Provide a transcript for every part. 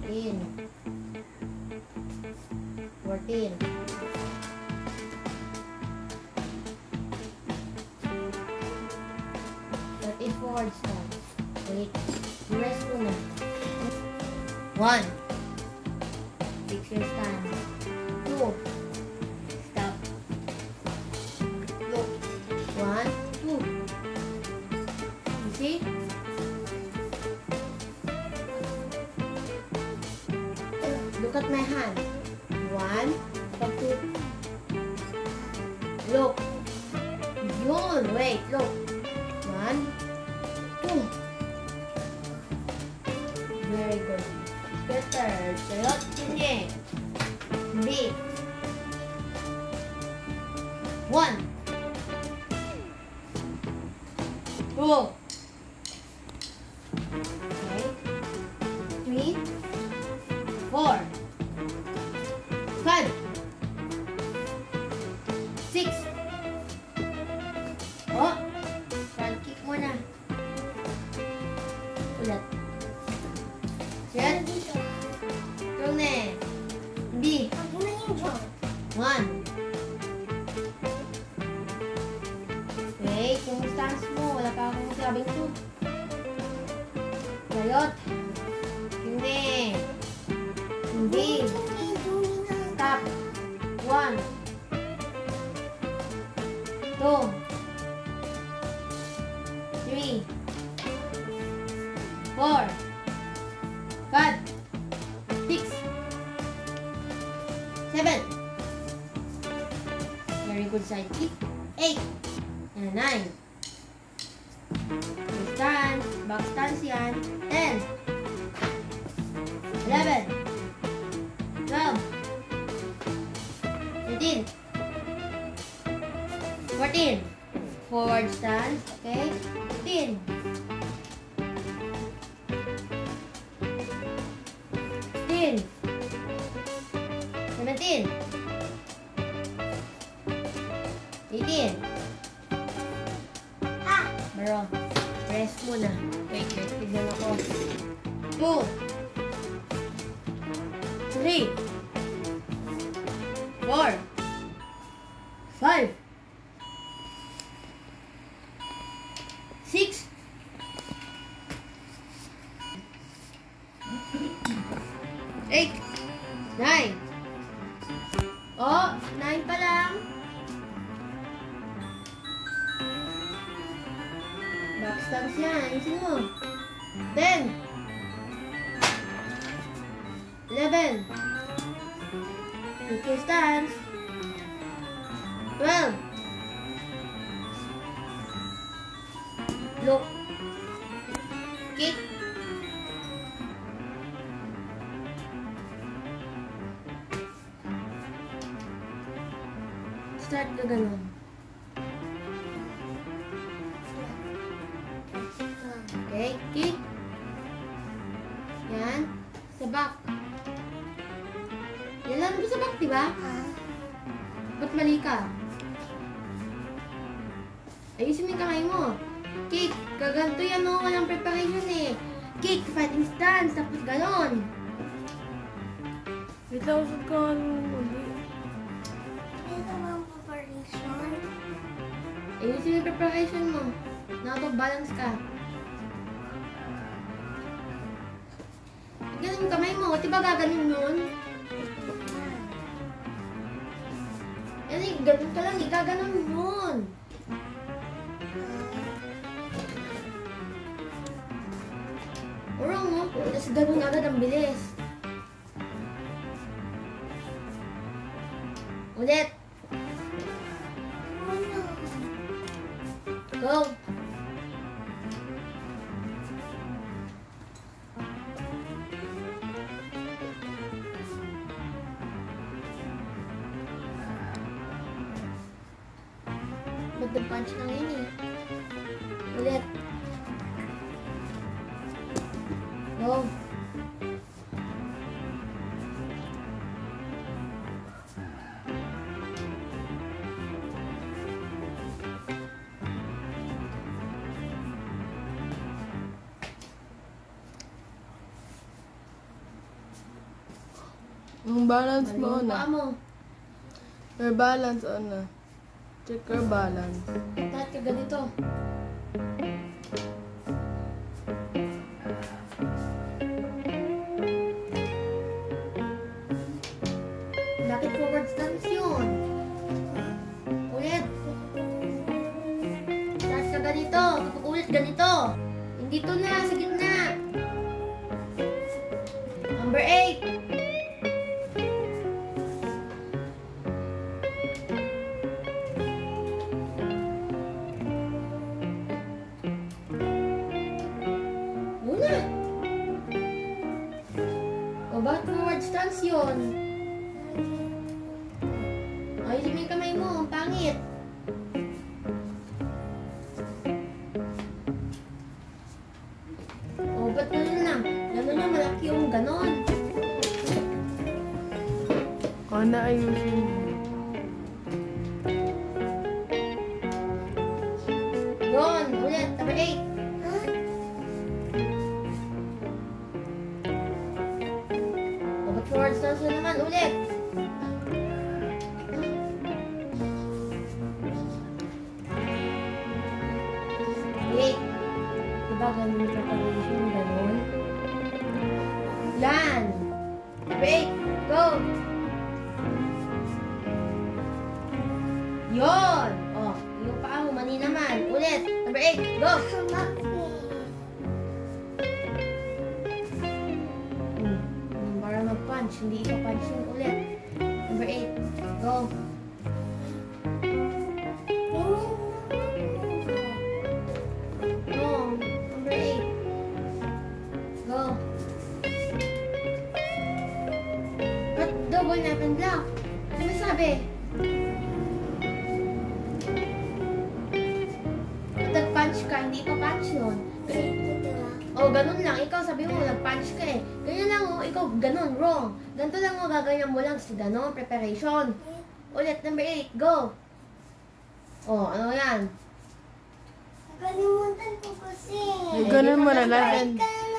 13, 14, 13 forward stance. Wait, rest muna. 1, 6 your stance. 2, stop. Look. 1, 2. You see? Look at my hand. 1, stop 2. Look. Yun. Wait, look. 1, 2. Very good. Better. Sayot. Hindi. Hindi. 1, 2. Okay. 3, 4, 5, 6. Oh, front kick muna. Ulit. Set. Turn eh. Hindi. 1. Wait, yung stance mo. Wala pa akong sabing 2. Sayot. Hindi. Hindi. Stop. 1, 2, 3, 4, 5, 6, 7. Very good side kick. 8 and 9. Stance. Back stance yan. 10, 11, 12, 13, 14. Forward stance. Okay. 15, 16, 17, 18. Bro, rest muna. Wait, tignan ako. 2, 3, 4, 5, 6, 8, 9. Oh, 9 pa lang. Back stance yan. Ayusin mo. 10, 11. Take your stance. 12. Look. Kick. Start ka ganun. Okay, kick. Yan. Sa back. Yan lang sa back, diba? Ba't mali ka? Ayusin mo yung kamay mo. Kick. Kaganto yan, no? Walang preparation eh. Kick. Fighting stance. Tapos ganon. Wait lang, usod ka ulit. Ayusin mo yung preparation mo. Nakapag-balance ka. Ganun yung kamay mo. Diba gaganin nun? Yan eh, ganun ka lang. Igaganon nun. Urong mo. Tapos ganun agad ang bilis. Ulit. Go. Ba't the punch lang yun eh? Ulit. Go. Yung balance Mali mo yung na. paa mo. Your balance on na. Check your balance. Lahat ka ganito. Bakit forward stance yun? Ulit. Start ka ganito. Kapag ulit ganito. Hindi to na, sa gitna. Number 8. Una. O bakit forward stance yun? Ayusin mo yung kamay mo. Ang pangit. O ba't ganun lang? Ganun lang, malaki yung ganon. O na ayusin mo. Yun, ulit. Number 8. O ba't forward stance na naman? Ulit. Wait. Diba ganun yung preparation? Ganun. Yan. Number 8. Go. Yon. Oh, yung paa mo, mani naman. Ulit. Number 8. Go. Para mag-punch. Hindi ipa-punch yun. Ulit. Number 8. Go. No. Number 8. Go. Ba't double knife and block? Ano masabi? Pag nag-punch ka, hindi pa punch yun. Oh, ganun lang. Ikaw sabi mo, nag-punch ka eh. Ganyan lang oh, ikaw ganun, wrong. Ganito lang oh, gaganyan mo lang si ganun, preparation. Ulit, number 8, go. Oh, ano yan? Kalimutan ko kasi. Ay, ganun mo na.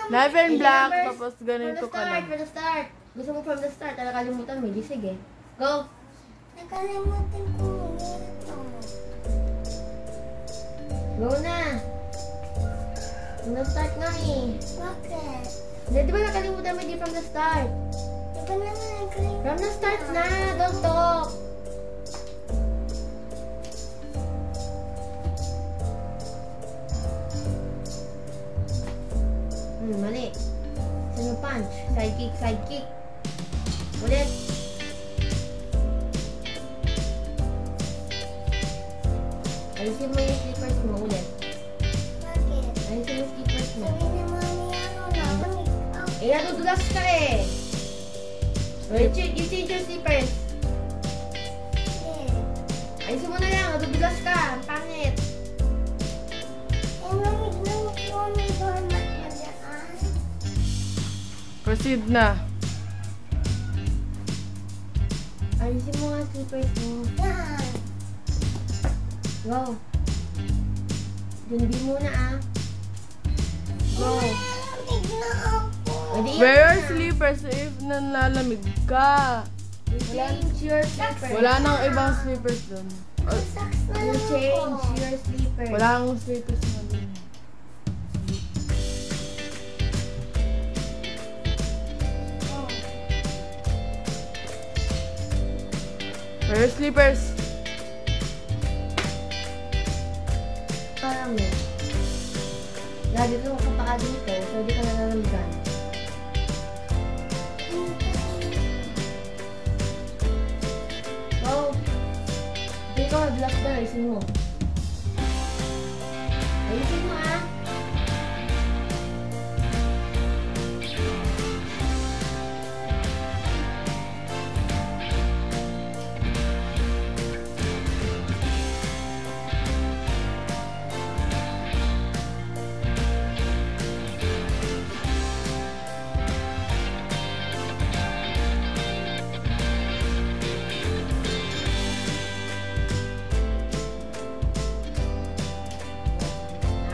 Life and black. Tapos ganito ka lang. From the start. Gusto mo from the start, nakalimutan mo. Di sige. Go. Nakalimutan ko ito. Go na. From the start nga eh. Bakit? Di ba nakalimutan mo di from the start? Di ba naman nagkalimutan? From the start na. Don't talk. Mali. Sino punch? Side kick, side kick. Ulit. Ayusin mo yung slippers mo ulit. Bakit? Ayusin mo yung slippers mo. Sabi ni Mami ano na. Eh, natudulas ka eh. You change your slippers. Ayusin mo na lang, natudulas ka. Ang pangit. Eh, Mami, ginamit ko may doormat na dyan. Proceed na. Ayusin mo nga slippers mo. Yan. Go. Dundi muna ah. Go. Malamig na ako. Pwede yan Wear your na. slippers if nanlalamig ka. You change your slippers. Wala nang ibang slippers doon. Socks na You lang change ako. your slippers. Wala nang slippers na doon. Oh. Wear your slippers. Parang yun. Lagi kang kapaa dito, so di ka nalalamugan. Go! Hindi ka mag-block na, ayusin mo. Ayusin mo ah!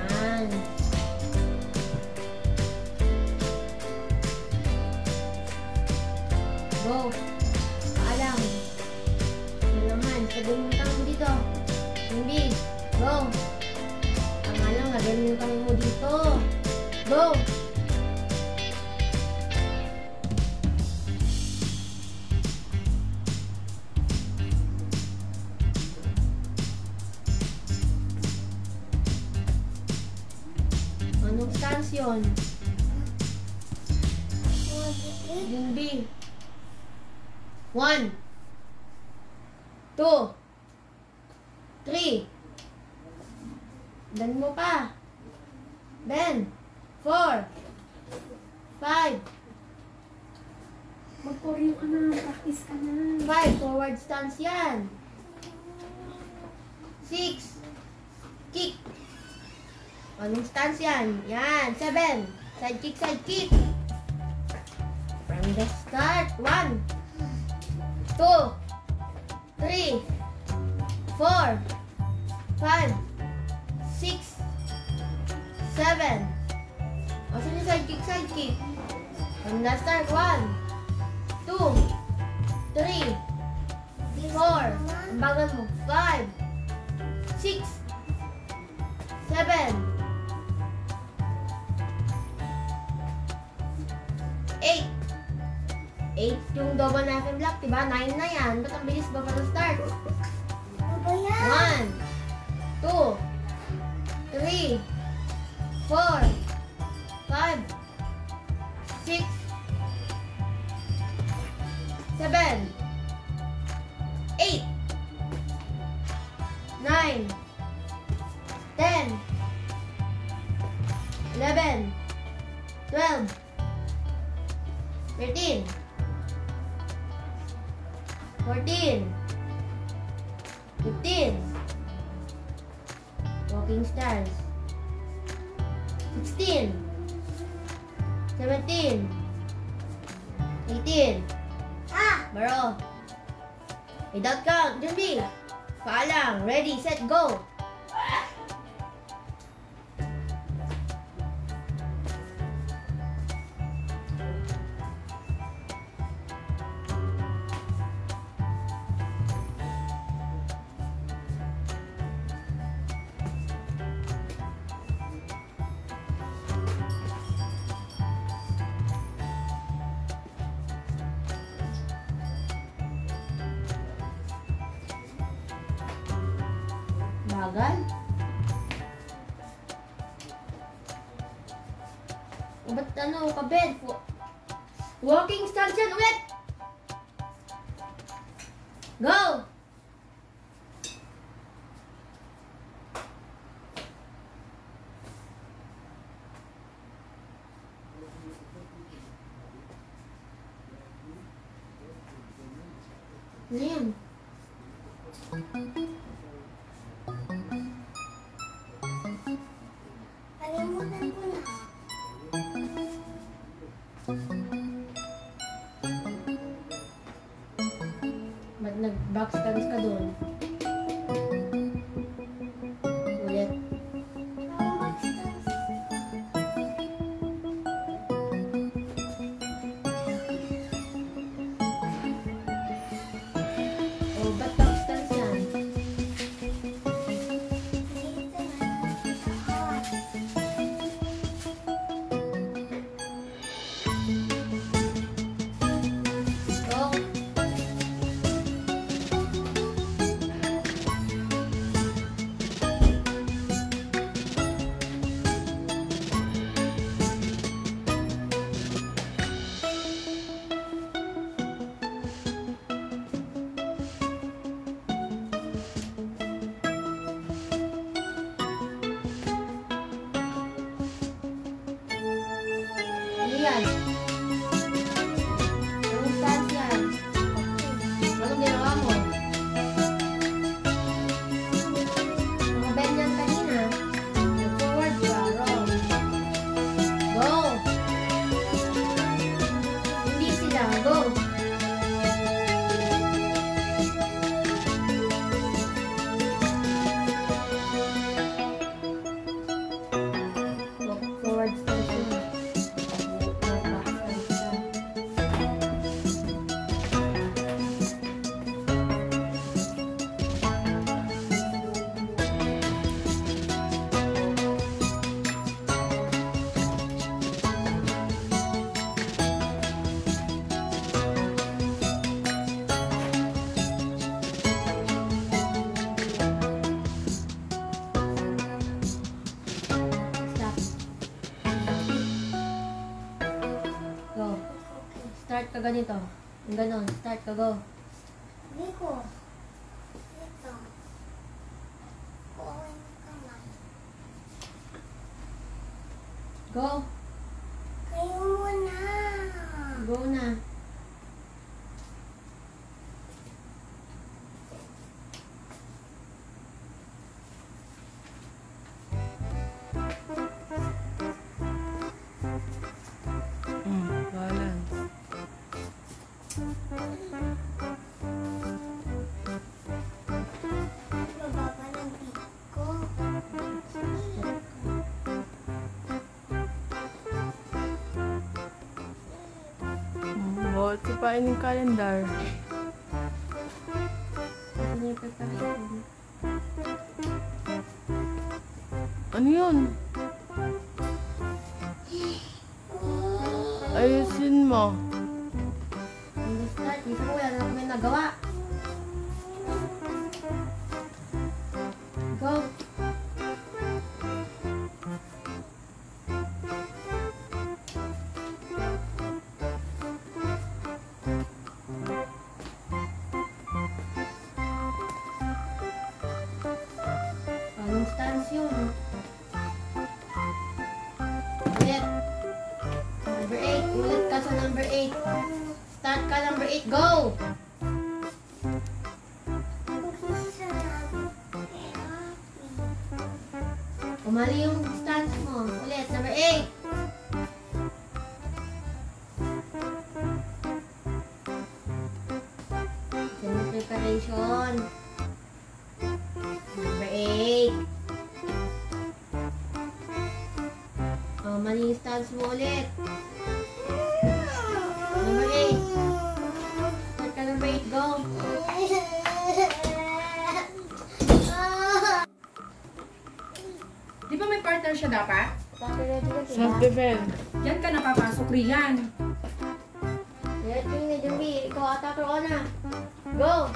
Yan. Go! Sabihin mo yung mo dito. Hindi. Go. Tama lang, lagyan mo yung mo dito. Go. Anong stance yun? Yung B. 1, 2, 3. Dan mo pa. Then, 4, 5. Mag-choreo ka na, practice ka na. 5, forward stance yan. 6, kick. Anong stance yan? Yan, 7. Side kick, side kick. From the start. 1, 2, 3, 4, 5, 6, 7. O, sino yung side kick, side kick? From the start. 1, 2, 3, 4. Ang bagal mo. 5, 6, 7, 8. 8 yung double knife and block, diba? 9 na yan. Ba't ang bilis ba pa na start? Ano ba yan? 1, 2, 3, 4, 5, 6, 7, 8, 9, 10, 11, 12, 13, 14, 15, walking stance, 16, 17, 18, baro, without count, Junbi, paalang, ready, set, go. Bagal. Ba't ano, kabed? Walking stance yan ulit! Go! Ano yan? Kalimutan ko na. Ba't nag-back stance ka doon? Ulit. Oh, ba't back stance yan? Go. Start ka ganito. Yung ganon. Start ka, go. Dito. Dito. Kuha ng kamay. Go. Kayo muna. Go na. Balance. Bababa ng feet ko. Bawat sipain yung calendar. Ito na yung preparation. Ano yun? Ayusin mo. Yung start. Minsan ko wala na kami nagawa. Go. Anong stance yun? Ulit. Number 8. Ulit ka sa number 8. Start ka number 8. Go! Umali yung stance mo. Ulit. Number 8. Semi preparation. Number 8. Oh, mali yung stance mo ulit. Number 8. Start ka number 8. Go. Di ba may partner siya dapat? Ready ka, diba? Self-defense. Yan ka napapasok, Rian. Ready na, Jumbi. Ikaw ata ko na. Go.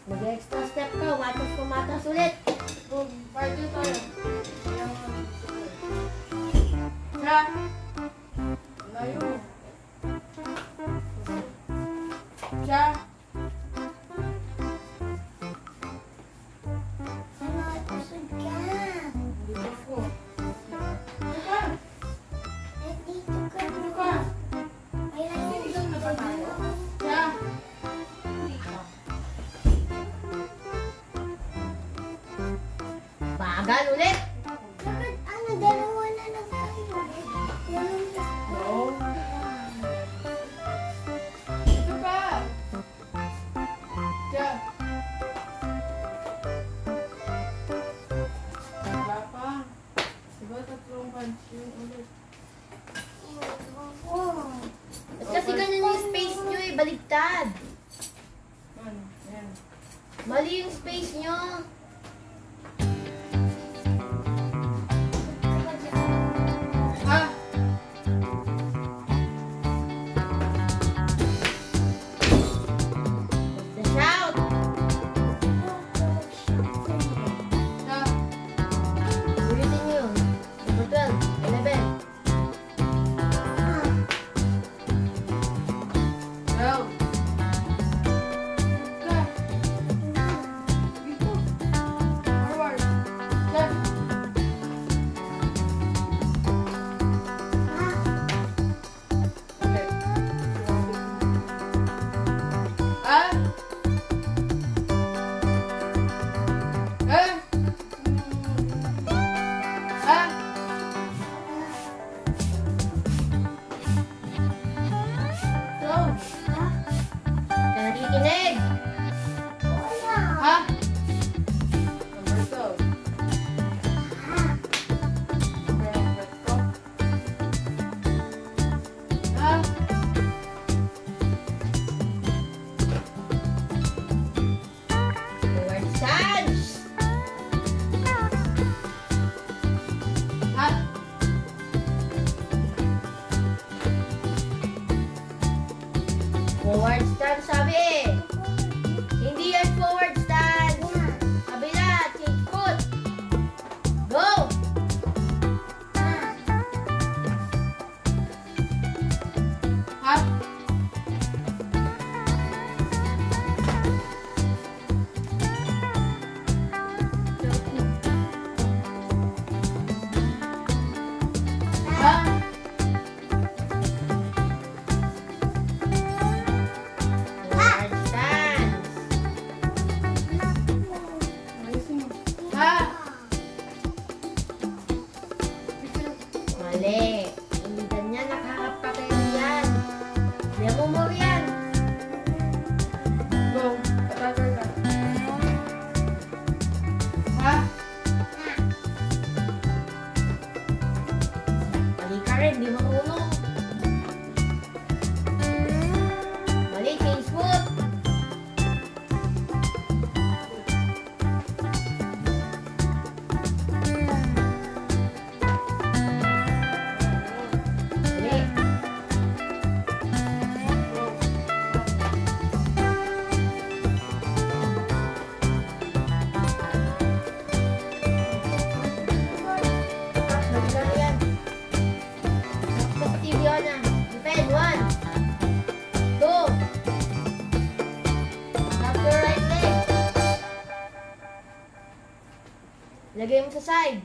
Mag-extra step ka. Umatas ulit. Partner tayo. Siya. Layo. Siya. Kusog ka. Dito ko. Dito ka. Dito ka. Dito ka. Ayan. Dito na ba tayo? Siya. Bagal ulit. Bakit ano, dalawa na lang tayo. Yan. No. Dito ka. Siya. Wala pa. Diba tatlong punch yun ulit? Oh. Ba't kasi ganyan yung space nyo eh. Baligtad. Ano? Ayan. Mali yung space nyo. Mali. Hindi ganyan. Nakaharap ka kayo yan. Demo mo yan. Go. Attacker ka. Ha? Mali ka rin. Di marunong. Mali. Change foot. Mali. Mali yan. Positive yun ah. Defend. 1, 2. Tap your right leg. Lagay mo sa side.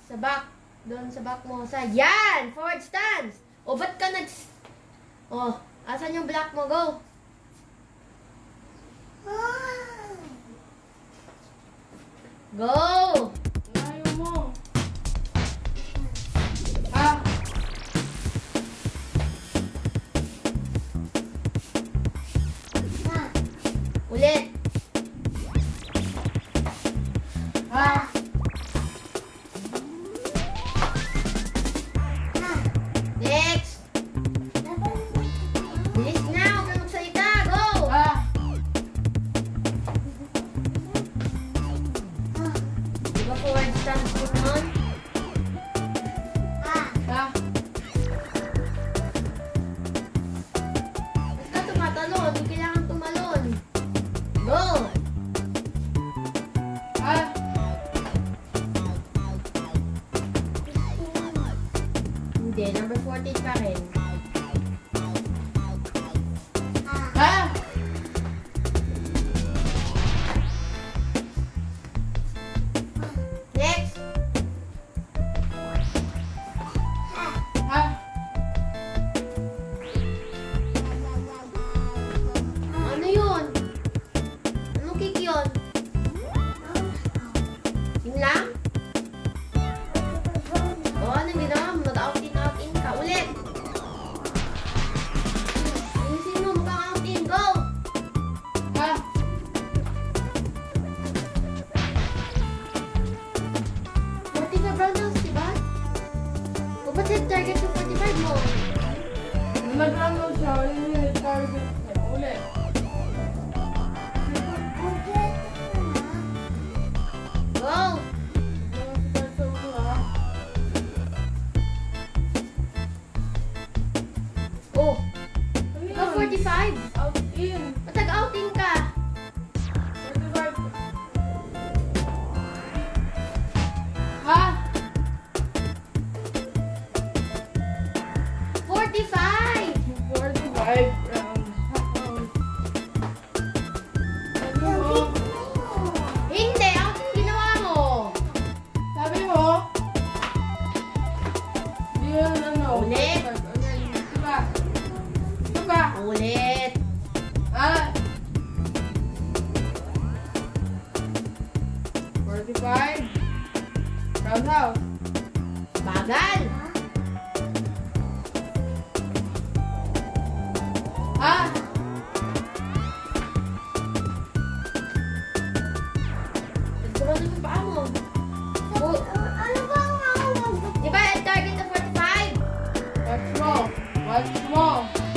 Sa back. Doon sa back mo. Side. Yan! Forward stance. O, ba't ka nag... O, asan yung block mo? Go. Go! Layo mo. Ha? Ulit. Ha? Next. Bilis na. Huwag kang magsalita. Go! Ha? Di ba forward stance mo nun? Ha? Ba't ka tumatalon? Hindi kailangan tumalon. Go! Ha? Hindi. Number 14 pa rin. Ha? Next. Ha? Ano yun? Anong kick yun? Yun lang? O, anong ginawa mo? Mag-out-in ka. Ulit. Ayusin mo. Mukhang out-in. Go! Ha? 45 roundhouse, diba? O, ba't set target sa 45 mo? Nung nag-run mo siya, yun yung target niya. Ulit. Go! Oh, Ano ikaw yun? 45. Out in. Ba't nag-outing ka? 45. Ha? 45! 45 rounds. Sabi mo? Hindi! Outing ginawa mo! Sabi mo? Di yun ano. Ulit. Ito ka. Ito ka. Ulit! Ah. 45. Roundhouse. Bagal! Ah. Nagkaroon na sa paa mo. Oh, di ba ang target na 45? Watch mo. Watch mo.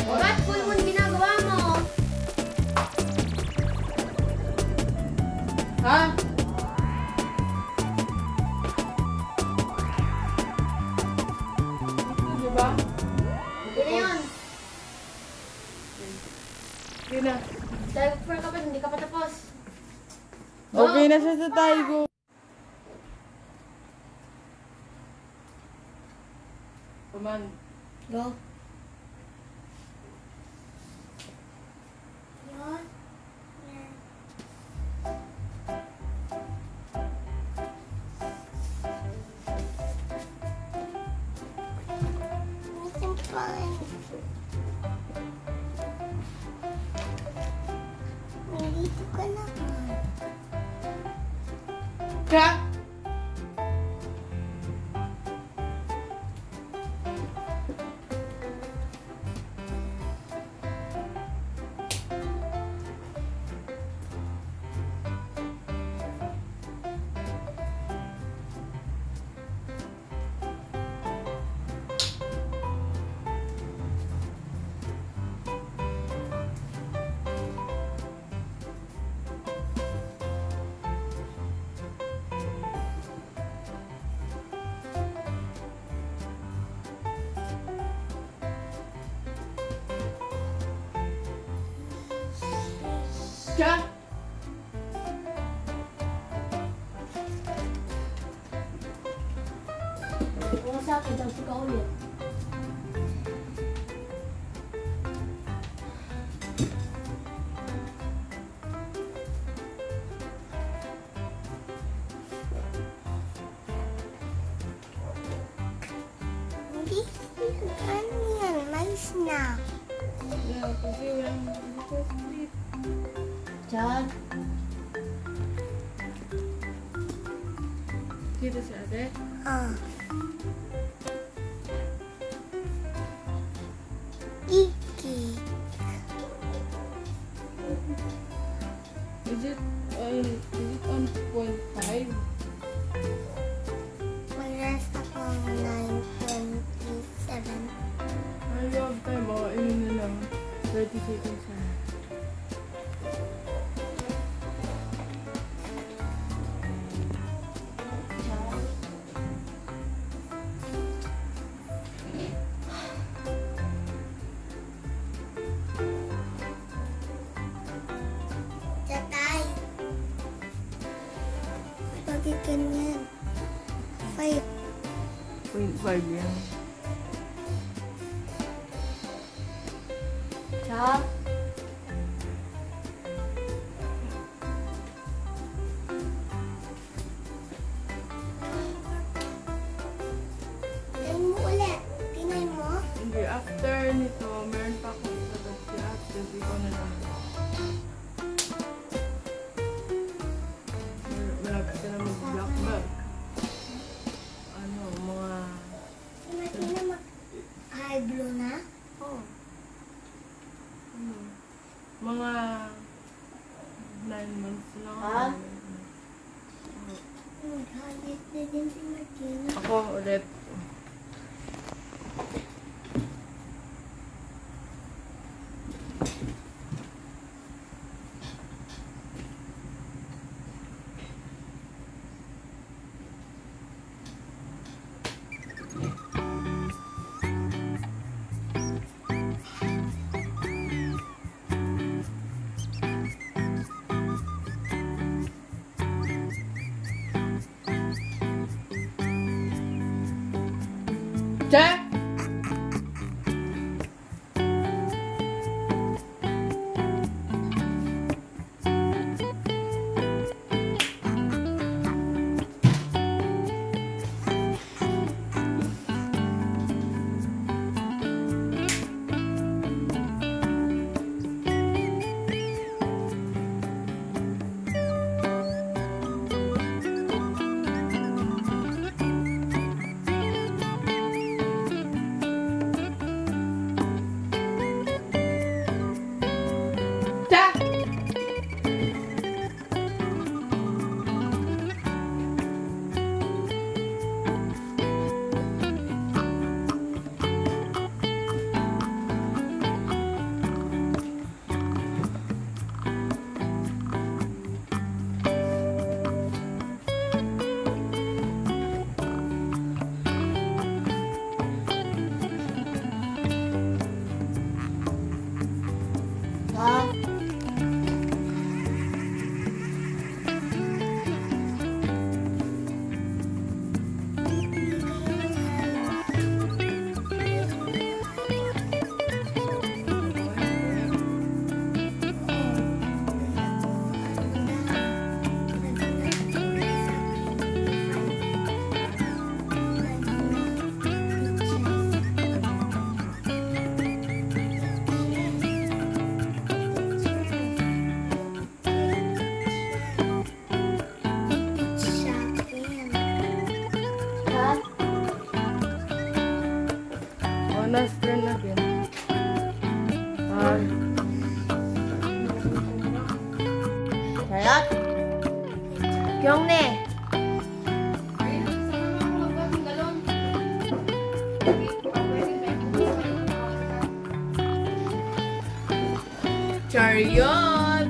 O ba't full moon ginagawa mo? Ha? Ito, diba? Okay na yun. Okay na. Dahil for ka pa, hindi ka pa tapos. Okay na siya sa Taigo. Command. Go. Nandito ka na. Ka? Kung sa akin, dyan ka ulit. Hindi ano yan? May snack. Yeah, kasi walang sleep. Diyan. Dito si ate. Ah. Iki. Is it on 0.5? Malas ako 9:27. Ay, you have time. Oh, ayun na lang. 30 seconds na. Tatay. Bakit ganyan? 5. 0.5 yan. Diyan. Tingnan mo ulit. Tingnan mo. Hindi, after nito, meron pa akong isa tapos si ate, ikaw na lang. Malapit ka na mag-black bag. Ano, mga... Tingnan mo mag-high blue na. Oh. Ano, mga 9 months lang. Ha? Mag-high na din si Martina. Ako ulit. Check! Last turn again. Charot. Kyongne. Chariot!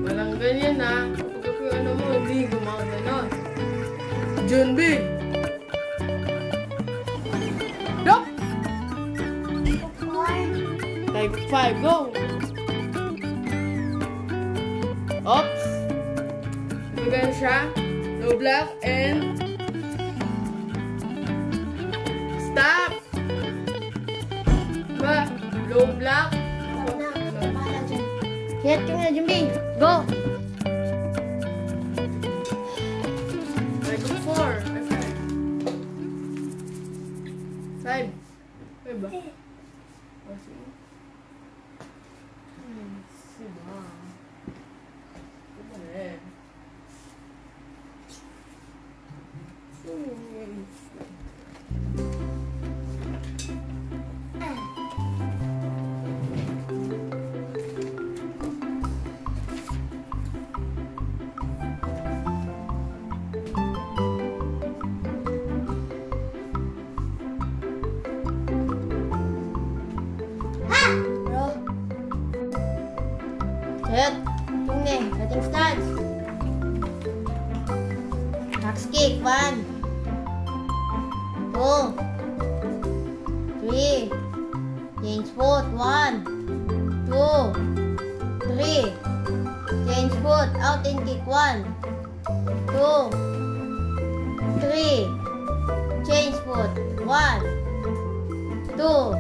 Walang ganyan ha. Kapag yung ano mo, hindi gumagana. Junbi! Dok! Type 5, go! Oops! Bigyan siya. Low block and stop. Ba? Low block. Bahala dyan. Hit ka na, Jimmy. Go! I go 4. 5. 5 ba? Oh, sige. Diba? Diba eh? Bro. Hit. Tung ne. Batting stance. Box kick. 1, 2, 3. Change foot. 1, 2, 3. Change foot. Out and kick. 1, 2, 3. Change foot. 1, 2,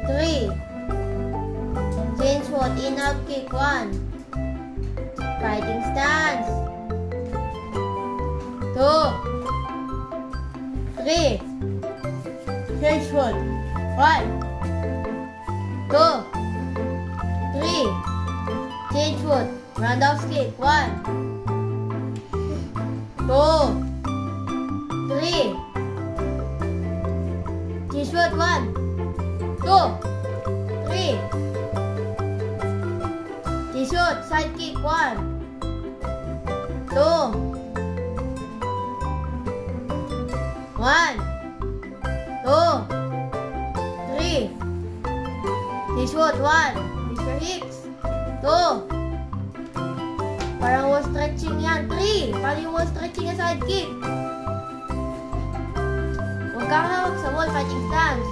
3. Change foot. In out kick. 1. Fighting stance. 2, 3. Change foot. 1, 2, 3. Change foot. Roundhouse kick. 1, 2, 3. Change foot. 1, 2, 3. T-shoot. Side kick. 1, 2, 1, 2, 3. T-shoot. 1. Mr. Hicks. 2. Parang wall stretching yan. 3. Parang yung wall stretching yung side kick. Huwag kang hawak sa wall. Fighting stance.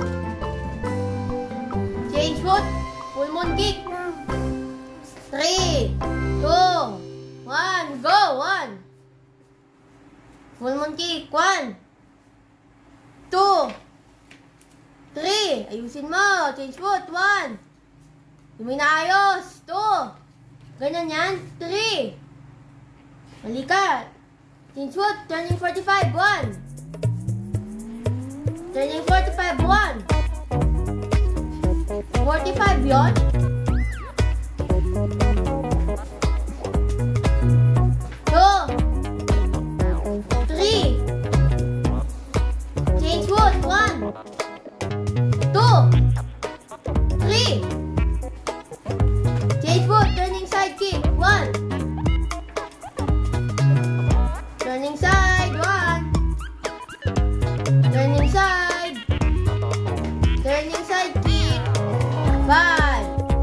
Change foot. Full moon kick. 3, 2, 1. Go. 1. Full moon kick. 1, 2, 3. Ayusin mo. Change foot. 1. Hindi na ayos. 2. Ganyan yan. 3. Mali ka. Change foot. Turning 45. 1. Turning 45. 1. 45 yun. 2, 3. Change foot. 1, 2, 3. Change foot. Turning side kick. 1. Turning side. 1. Turning side. Turning side kick. 5.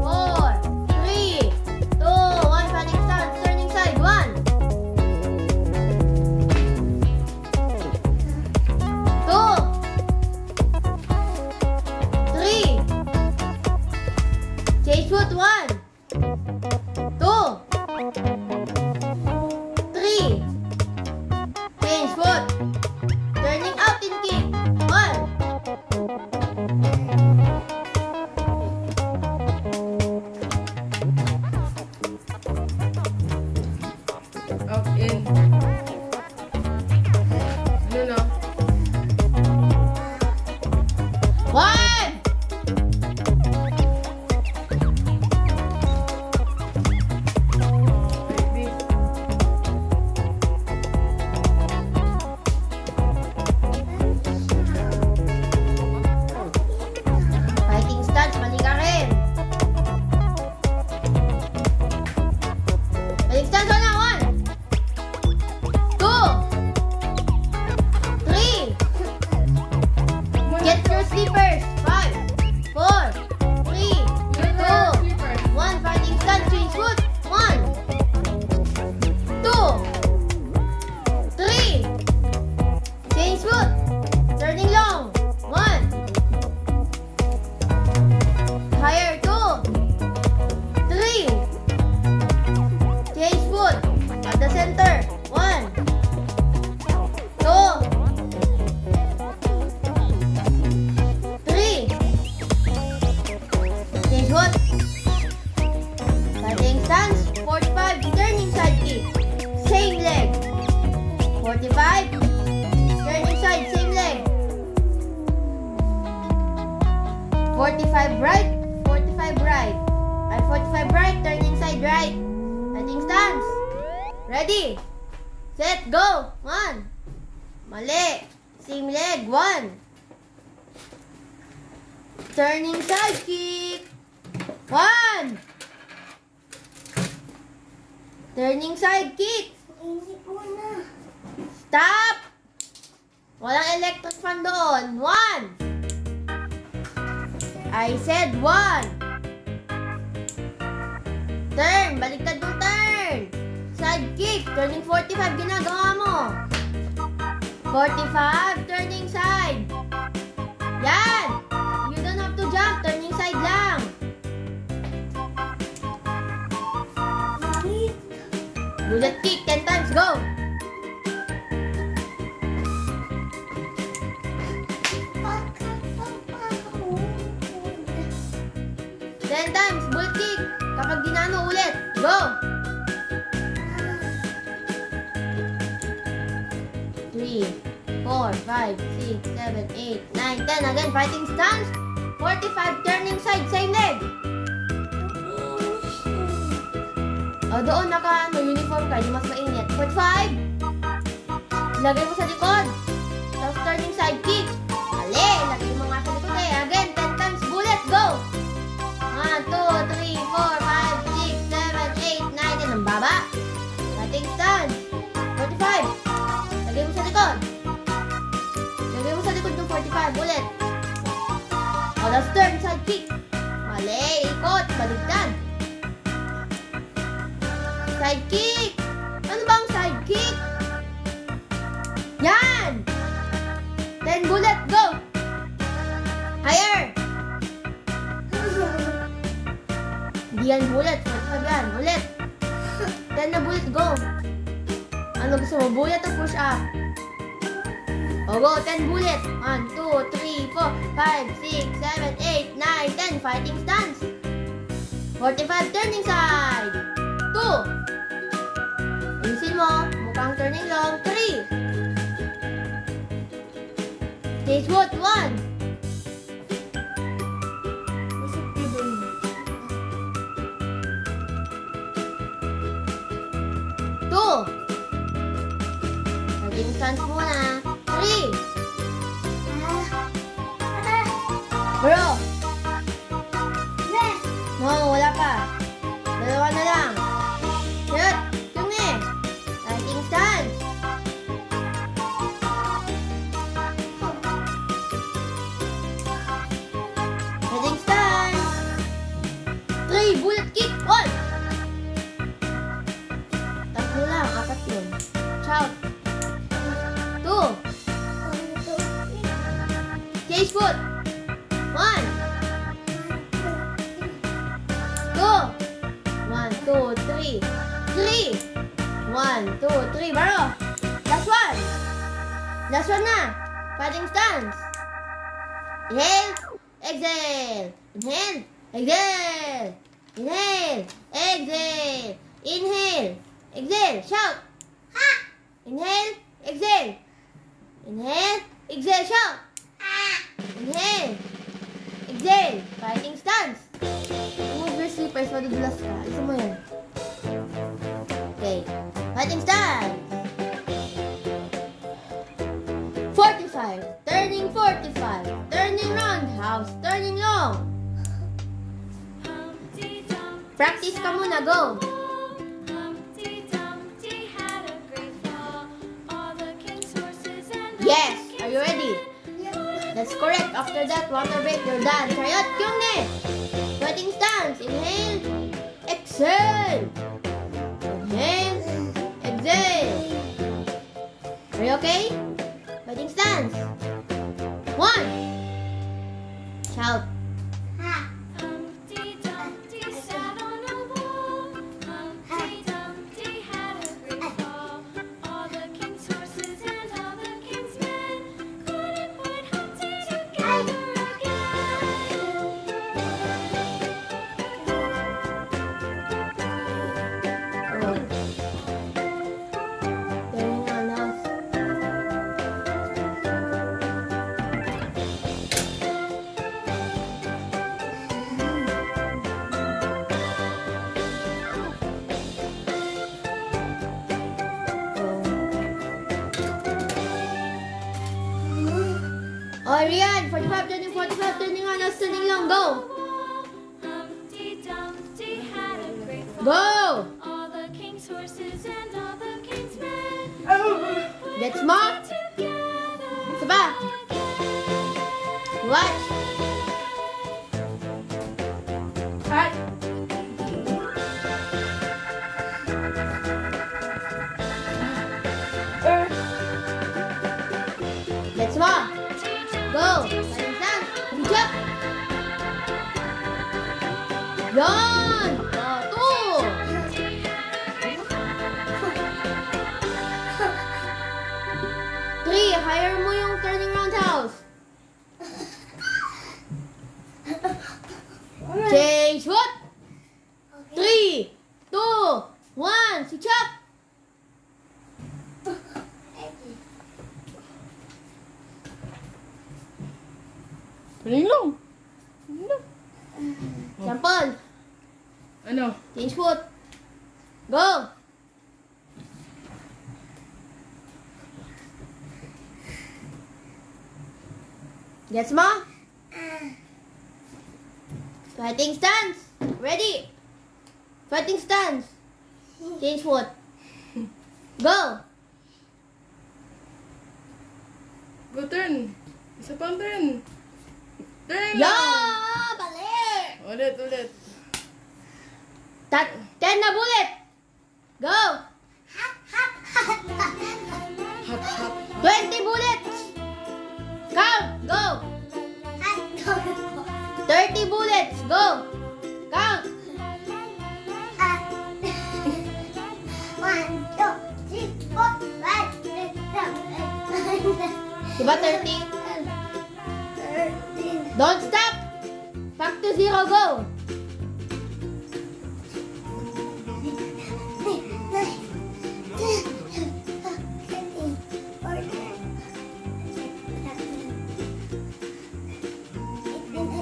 Ready? Set, go! 1. Mali. Same leg. 1. Turning side kick. 1. Turning side kick. Hindi ko na. Stop! Walang electric fan doon. 1. I said 1. Turn. Baliktad mo turn. Side kick. Turning 45. Ginagawa mo. 45. Turning side. Yan. You don't have to jump. Turning side lang. Mami. Bullet kick. 10 times. Go. Pagkakapahod. 10 times. Bullet kick. Kapag dinano ulit. Go. 3, 4, 5, 6, 7, 8, 9, 10. Again, fighting stance. 45, turning side, same leg. O, doon uniform ka, yung mas mainit. 45. Lagay mo sa likod. Tapos turning side kick. Mali, lagay mo nga sa likod eh. Again, 10 times, bullet, go. 1, 2, 3, 4, 5, 6, 7, 8, 9, 10. Ang baba. Fighting stance. 45. Lagay mo sa likod. Lagay mo sa likod ng 45. Ulit. O, let's turn. Side kick. Mali. Ikot. Baligtad. Side kick. Ano bang side kick? Yan. 10 bullet. Go. Higher. Hindi yan bullet. 45 yan. Ulit. 10 na bullet. Go. Ano gusto mo? Bullet o push up? O, go. 10 bullet. 1, 2, 3, 4, 5, 6, 7, 8, 9, 10. Fighting stance. 45. Turning side. 2. Ayusin mo. Mukhang turning long. 3. Stage foot. 1. Masip ka din. 2. Fighting stance muna. 3. Bro. No, wala pa. Dalawa na lang. Shoot. Tungi. Fighting stance. Fighting stance. 3. Bullet kick. 1. Tatlo lang. 4 yun. Shout. 2. Chase foot. 1. 2. 1, 2, 3. 3. 1, 2, 3. Baro. Last one. Last one na. Fighting stance. Inhale. Exhale. Inhale. Exhale. Inhale. Exhale. Inhale. Exhale. Shout. Ha. Inhale. Exhale. Inhale. Exhale. Shout. Inhale. Exhale. Fighting stance. Remove your slippers. Madudulas ka. Alisin mo yun. Okay. Fighting stance. 45. Turning 45. Turning roundhouse. Turning long. Practice ka muna. Go. Yes. Are you ready? That's correct. After that, water break. You're done. Chariot, kyungne. Fighting stance. Inhale. Exhale. Inhale. Exhale. Are you okay? Fighting stance. 1. Shout. long, go! Humpty Dumpty had a great fall. Go! All the king's horses and all the king's men Gets mo? together. Isa pa. Watch. Ay! Gets mo? Go! Fighting stance. Hijab. Yan! Two! Three, hire mo yung turning roundhouse. Change foot. 3, 2, 1, si Chop. Galing lang. Sample. Ano? Change foot. Go. Gets mo? Fighting stance. Ready. Fighting stance. Change foot. Go. Go turn. Isa pang turn. Turn Yo! lang. Balik! Ulit, ulit. 10 na bullet. Go. Hot, hot. 20 bullets. Count. Go. 30 bullets. Go. Count. 1, 2, 3, 4, 5, 6, 7, 8, 9, 10. Diba 30? 13. Don't stop. Back to 0. Go.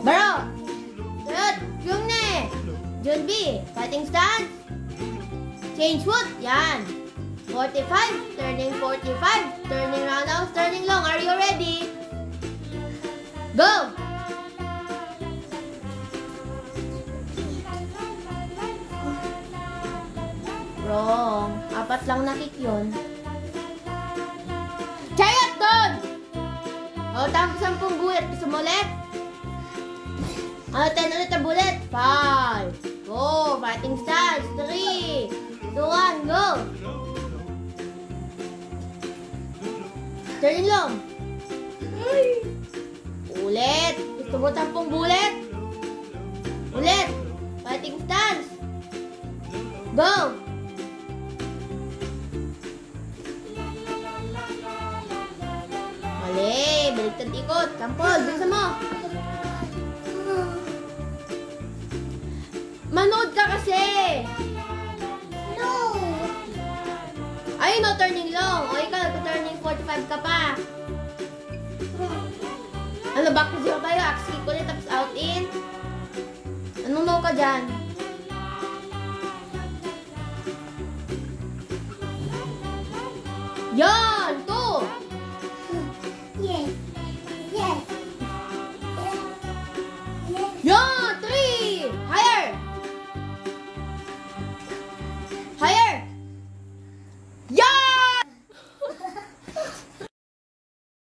Baro. Sunod. Jungne. Junbi. Fighting stance. Change foot. Yan. 45. Turning 45. Turning roundhouse. Turning long. Are you ready? Go. Wrong. 4 lang na kick yun. Chayot doon! O, tapos 10 bullet. Gusto mo ulit? 10 ulit na bullet. 5. Go. Fighting stance. 3, 2, 1. Go. Turning long. Ulit. Gusto mo 10 bullet? Ulit. Fighting stance. Go. Mali. Baliktad ikot. Sampol. Bilisan mo. Manood ka kasi. No. Ayun o, turning long. O ikaw, turning 45 ka pa. Ano, back to 0 tayo. Axe kick ulit, tapos out in. Anong no ka dyan? Yo!